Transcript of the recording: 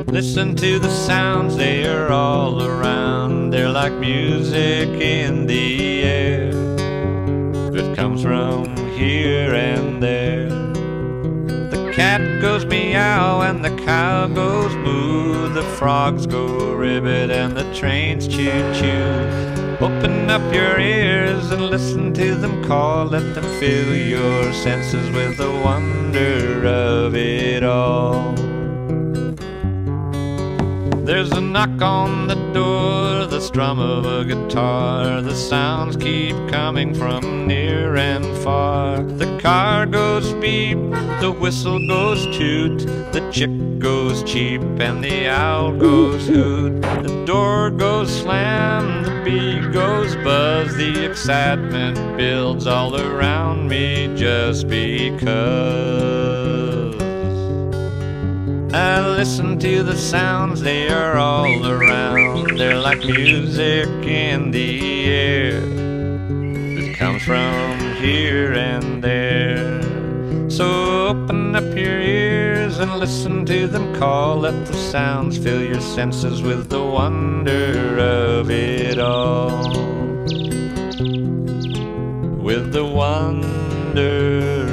Listen to the sounds, they are all around. They're like music in the air. It comes from here and there. The cat goes meow and the cow goes moo. The frogs go ribbit and the trains choo-choo. Open up your ears and listen to them call. Let them fill your senses with the wonder of it all. There's a knock on the door, the strum of a guitar. The sounds keep coming from near and far. The car goes beep, the whistle goes toot. The chick goes cheep and the owl goes hoot. The door goes slam, the bee goes buzz. The excitement builds all around me just because. I listen to the sounds, they are all around. They're like music in the air. It comes from here and there. So open up your ears and listen to them call. Let the sounds fill your senses with the wonder of it all. With the wonder